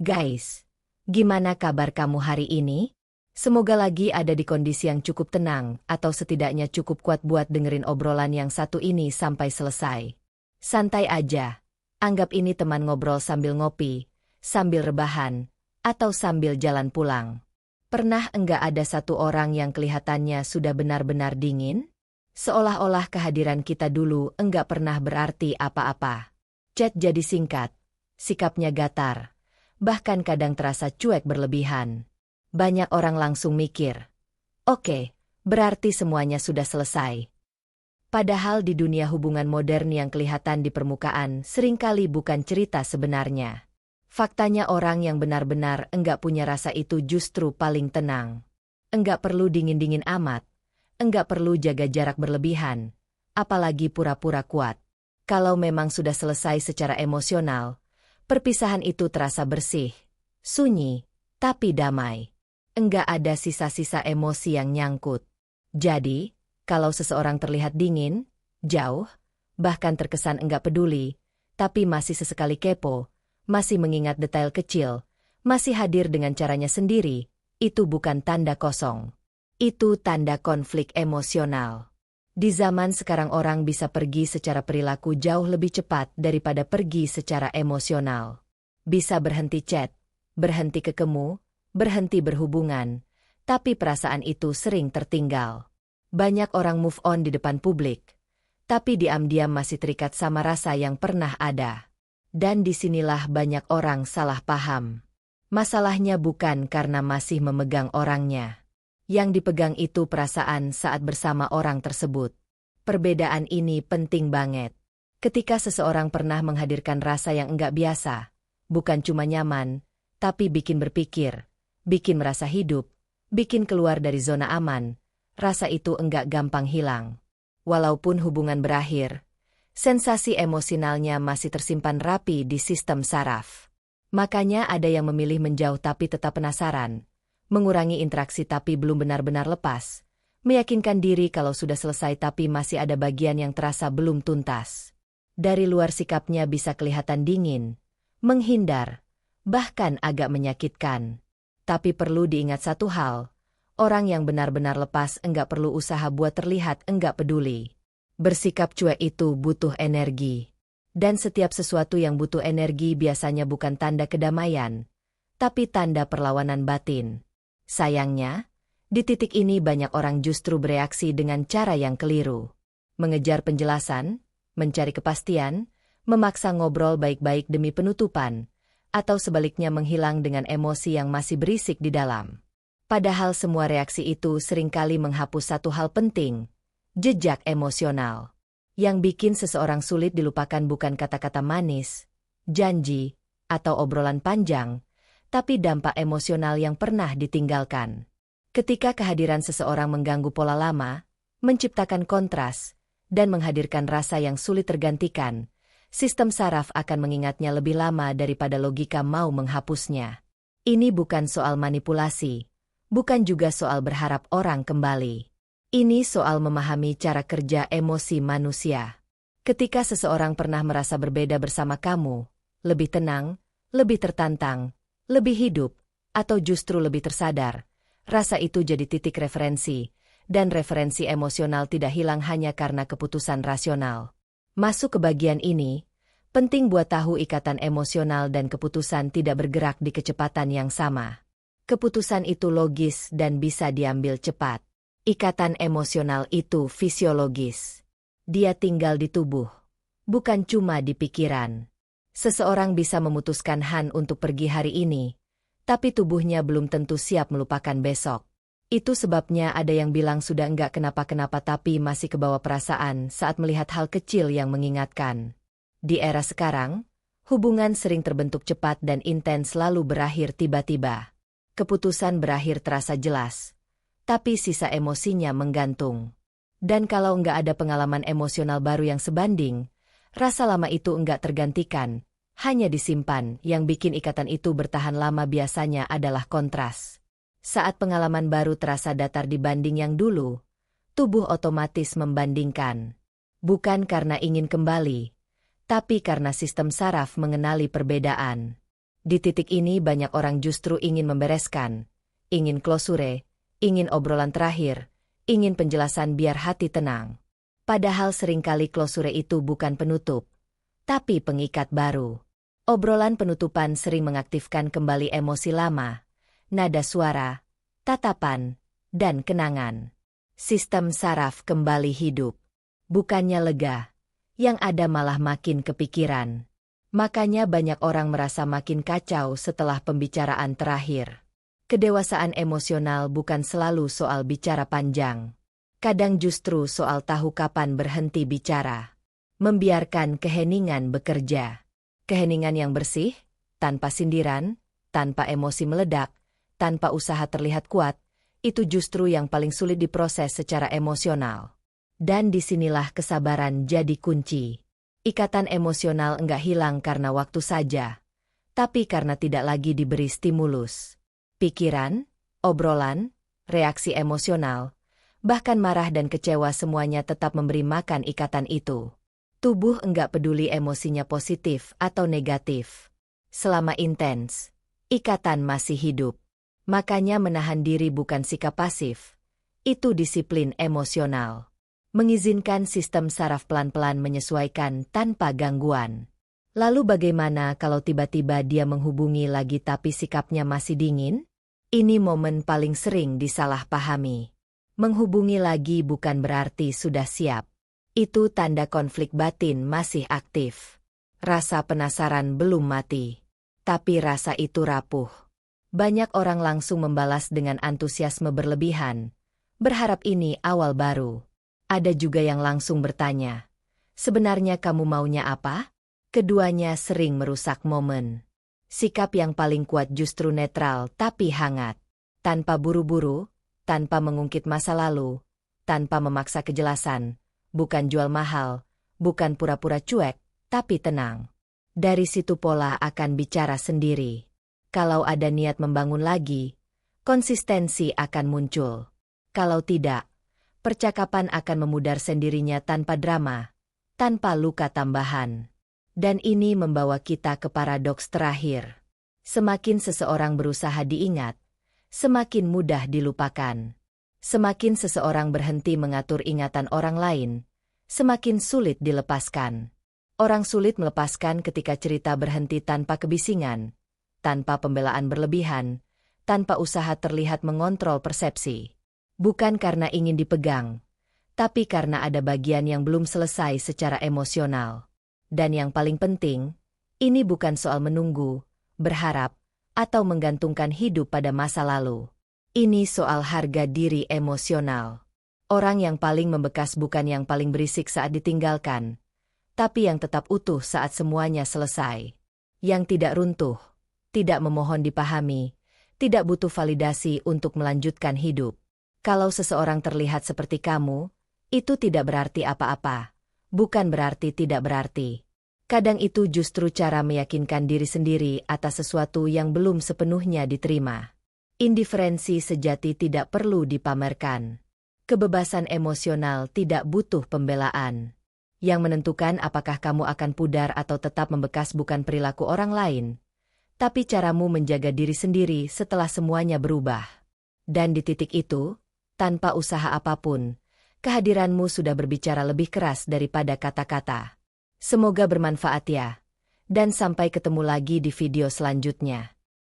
Guys, gimana kabar kamu hari ini? Semoga lagi ada di kondisi yang cukup tenang atau setidaknya cukup kuat buat dengerin obrolan yang satu ini sampai selesai. Santai aja. Anggap ini teman ngobrol sambil ngopi, sambil rebahan, atau sambil jalan pulang. Pernah enggak ada satu orang yang kelihatannya sudah benar-benar dingin? Seolah-olah kehadiran kita dulu enggak pernah berarti apa-apa. Chat jadi singkat, sikapnya gatar. Bahkan kadang terasa cuek berlebihan. Banyak orang langsung mikir, oke, berarti semuanya sudah selesai. Padahal di dunia hubungan modern yang kelihatan di permukaan seringkali bukan cerita sebenarnya. Faktanya orang yang benar-benar enggak punya rasa itu justru paling tenang. Enggak perlu dingin-dingin amat, enggak perlu jaga jarak berlebihan, apalagi pura-pura kuat. Kalau memang sudah selesai secara emosional, perpisahan itu terasa bersih, sunyi, tapi damai. Enggak ada sisa-sisa emosi yang nyangkut. Jadi, kalau seseorang terlihat dingin, jauh, bahkan terkesan enggak peduli, tapi masih sesekali kepo, masih mengingat detail kecil, masih hadir dengan caranya sendiri, itu bukan tanda kosong. Itu tanda konflik emosional. Di zaman sekarang orang bisa pergi secara perilaku jauh lebih cepat daripada pergi secara emosional. Bisa berhenti chat, berhenti ketemu, berhenti berhubungan, tapi perasaan itu sering tertinggal. Banyak orang move on di depan publik, tapi diam-diam masih terikat sama rasa yang pernah ada. Dan disinilah banyak orang salah paham. Masalahnya bukan karena masih memegang orangnya. Yang dipegang itu perasaan saat bersama orang tersebut. Perbedaan ini penting banget. Ketika seseorang pernah menghadirkan rasa yang enggak biasa, bukan cuma nyaman, tapi bikin berpikir, bikin merasa hidup, bikin keluar dari zona aman, rasa itu enggak gampang hilang. Walaupun hubungan berakhir, sensasi emosionalnya masih tersimpan rapi di sistem saraf. Makanya ada yang memilih menjauh tapi tetap penasaran. Mengurangi interaksi tapi belum benar-benar lepas, meyakinkan diri kalau sudah selesai tapi masih ada bagian yang terasa belum tuntas. Dari luar sikapnya bisa kelihatan dingin, menghindar, bahkan agak menyakitkan. Tapi perlu diingat satu hal, orang yang benar-benar lepas enggak perlu usaha buat terlihat enggak peduli. Bersikap cuek itu butuh energi. Dan setiap sesuatu yang butuh energi biasanya bukan tanda kedamaian, tapi tanda perlawanan batin. Sayangnya, di titik ini banyak orang justru bereaksi dengan cara yang keliru. Mengejar penjelasan, mencari kepastian, memaksa ngobrol baik-baik demi penutupan, atau sebaliknya menghilang dengan emosi yang masih berisik di dalam. Padahal semua reaksi itu seringkali menghapus satu hal penting, jejak emosional. Yang bikin seseorang sulit dilupakan bukan kata-kata manis, janji, atau obrolan panjang, tapi dampak emosional yang pernah ditinggalkan. Ketika kehadiran seseorang mengganggu pola lama, menciptakan kontras, dan menghadirkan rasa yang sulit tergantikan, sistem saraf akan mengingatnya lebih lama daripada logika mau menghapusnya. Ini bukan soal manipulasi, bukan juga soal berharap orang kembali. Ini soal memahami cara kerja emosi manusia. Ketika seseorang pernah merasa berbeda bersama kamu, lebih tenang, lebih tertantang, lebih hidup, atau justru lebih tersadar, rasa itu jadi titik referensi, dan referensi emosional tidak hilang hanya karena keputusan rasional. Masuk ke bagian ini, penting buat tahu ikatan emosional dan keputusan tidak bergerak di kecepatan yang sama. Keputusan itu logis dan bisa diambil cepat. Ikatan emosional itu fisiologis. Dia tinggal di tubuh, bukan cuma di pikiran. Seseorang bisa memutuskan untuk pergi hari ini, tapi tubuhnya belum tentu siap melupakan besok. Itu sebabnya ada yang bilang sudah enggak kenapa-kenapa tapi masih kebawa perasaan saat melihat hal kecil yang mengingatkan. Di era sekarang, hubungan sering terbentuk cepat dan intens lalu berakhir tiba-tiba. Keputusan berakhir terasa jelas, tapi sisa emosinya menggantung. Dan kalau enggak ada pengalaman emosional baru yang sebanding, rasa lama itu enggak tergantikan, hanya disimpan. Yang bikin ikatan itu bertahan lama biasanya adalah kontras. Saat pengalaman baru terasa datar dibanding yang dulu, tubuh otomatis membandingkan. Bukan karena ingin kembali, tapi karena sistem saraf mengenali perbedaan. Di titik ini banyak orang justru ingin membereskan, ingin closure, ingin obrolan terakhir, ingin penjelasan biar hati tenang. Padahal seringkali closure itu bukan penutup, tapi pengikat baru. Obrolan penutupan sering mengaktifkan kembali emosi lama, nada suara, tatapan, dan kenangan. Sistem saraf kembali hidup. Bukannya lega, yang ada malah makin kepikiran. Makanya banyak orang merasa makin kacau setelah pembicaraan terakhir. Kedewasaan emosional bukan selalu soal bicara panjang. Kadang justru soal tahu kapan berhenti bicara. Membiarkan keheningan bekerja. Keheningan yang bersih, tanpa sindiran, tanpa emosi meledak, tanpa usaha terlihat kuat, itu justru yang paling sulit diproses secara emosional. Dan disinilah kesabaran jadi kunci. Ikatan emosional enggak hilang karena waktu saja, tapi karena tidak lagi diberi stimulus. Pikiran, obrolan, reaksi emosional, bahkan marah dan kecewa semuanya tetap memberi makan ikatan itu. Tubuh enggak peduli emosinya positif atau negatif. Selama intens, ikatan masih hidup. Makanya menahan diri bukan sikap pasif. Itu disiplin emosional. Mengizinkan sistem saraf pelan-pelan menyesuaikan tanpa gangguan. Lalu bagaimana kalau tiba-tiba dia menghubungi lagi tapi sikapnya masih dingin? Ini momen paling sering disalahpahami. Menghubungi lagi bukan berarti sudah siap. Itu tanda konflik batin masih aktif. Rasa penasaran belum mati. Tapi rasa itu rapuh. Banyak orang langsung membalas dengan antusiasme berlebihan. Berharap ini awal baru. Ada juga yang langsung bertanya, sebenarnya kamu maunya apa? Keduanya sering merusak momen. Sikap yang paling kuat justru netral tapi hangat. Tanpa buru-buru, tanpa mengungkit masa lalu, tanpa memaksa kejelasan, bukan jual mahal, bukan pura-pura cuek, tapi tenang. Dari situ pola akan bicara sendiri. Kalau ada niat membangun lagi, konsistensi akan muncul. Kalau tidak, percakapan akan memudar sendirinya tanpa drama, tanpa luka tambahan. Dan ini membawa kita ke paradoks terakhir. Semakin seseorang berusaha diingat, semakin mudah dilupakan. Semakin seseorang berhenti mengatur ingatan orang lain, semakin sulit dilepaskan. Orang sulit melepaskan ketika cerita berhenti tanpa kebisingan, tanpa pembelaan berlebihan, tanpa usaha terlihat mengontrol persepsi. Bukan karena ingin dipegang, tapi karena ada bagian yang belum selesai secara emosional. Dan yang paling penting, ini bukan soal menunggu, berharap, atau menggantungkan hidup pada masa lalu. Ini soal harga diri emosional. Orang yang paling membekas bukan yang paling berisik saat ditinggalkan, tapi yang tetap utuh saat semuanya selesai. Yang tidak runtuh, tidak memohon dipahami, tidak butuh validasi untuk melanjutkan hidup. Kalau seseorang terlihat seperti kamu, itu tidak berarti apa-apa. Bukan berarti tidak berarti. Kadang itu justru cara meyakinkan diri sendiri atas sesuatu yang belum sepenuhnya diterima. Indiferensi sejati tidak perlu dipamerkan. Kebebasan emosional tidak butuh pembelaan. Yang menentukan apakah kamu akan pudar atau tetap membekas bukan perilaku orang lain, tapi caramu menjaga diri sendiri setelah semuanya berubah. Dan di titik itu, tanpa usaha apapun, kehadiranmu sudah berbicara lebih keras daripada kata-kata. Semoga bermanfaat ya. Dan sampai ketemu lagi di video selanjutnya.